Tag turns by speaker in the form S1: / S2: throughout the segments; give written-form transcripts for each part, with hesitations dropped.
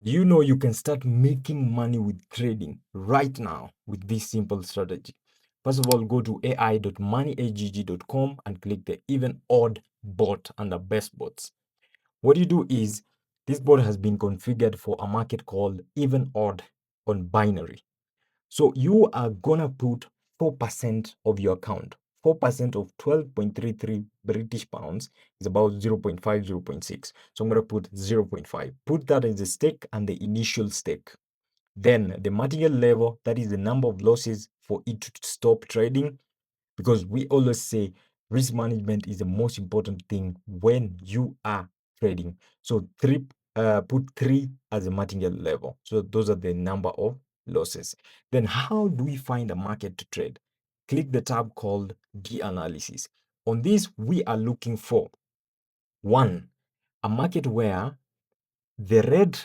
S1: You know you can start making money with trading right now with this simple strategy. First of all, go to ai.moneyagg.com and click the even odd bot under best bots. What you do is this bot has been configured for a market called even odd on binary. So you are gonna put 4% of your account. 4% of 12.33 British pounds is about 0.5, 0.6. So I'm gonna put 0.5. Put that as a stake and the initial stake. Then the marginal level, that is the number of losses for it to stop trading, because we always say risk management is the most important thing when you are trading. So put 3 as a martingale level. So those are the number of losses. Then how do we find a market to trade? Click the tab called the analysis. On this, we are looking for one, a market where the red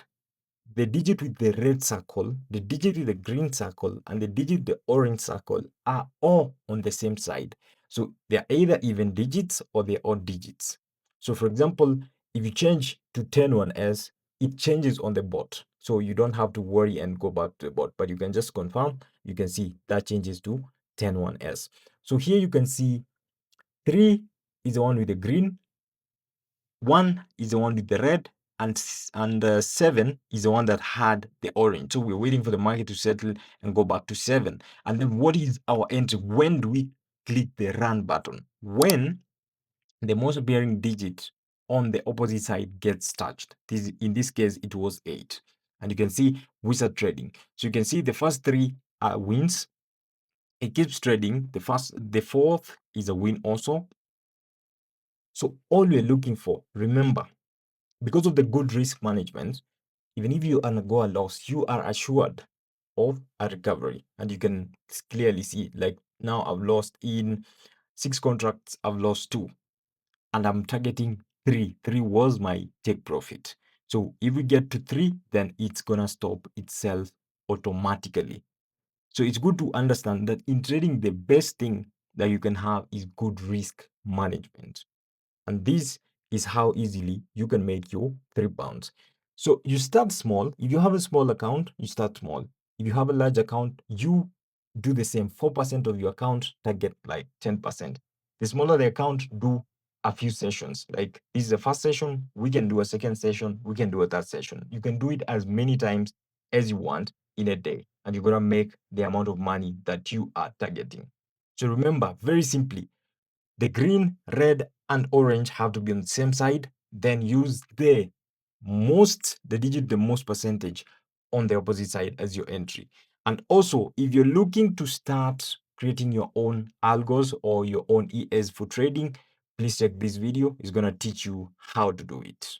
S1: the digit with the red circle, the digit with the green circle, and the digit with the orange circle are all on the same side. So they're either even digits or they're odd digits. So for example, if you change to 101s, it changes on the bot. So you don't have to worry and go back to the bot, but you can just confirm. You can see that changes to 101s. So here you can see 3 is the one with the green, 1 is the one with the red, and 7 is the one that had the orange. So we're waiting for the market to settle and go back to 7. And then what is our entry? When do we click the run button? When the most bearing digit on the opposite side gets touched. In this case, it was 8. And you can see wizard trading. So you can see the first 3 are wins. It keeps trading. The fourth is a win also. So all we're looking for, remember, because of the good risk management, even if you undergo a loss, you are assured of a recovery. And you can clearly see, like now I've lost in 6 contracts, I've lost 2, and I'm targeting 3. 3 was my take profit. So if we get to 3, then it's gonna stop itself automatically. So it's good to understand that in trading, the best thing that you can have is good risk management. And this is how easily you can make your £3. So you start small. If you have a small account, you start small. If you have a large account, you do the same. 4% of your account, target like 10%. The smaller the account, do a few sessions. Like this is the first session, we can do a second session, we can do a third session. You can do it as many times as you want in a day, and you're gonna make the amount of money that you are targeting. So remember, very simply, the green, red, and orange have to be on the same side. Then use the digit, the most percentage on the opposite side as your entry. And also, if you're looking to start creating your own algos or your own ES for trading, please check this video. It's going to teach you how to do it.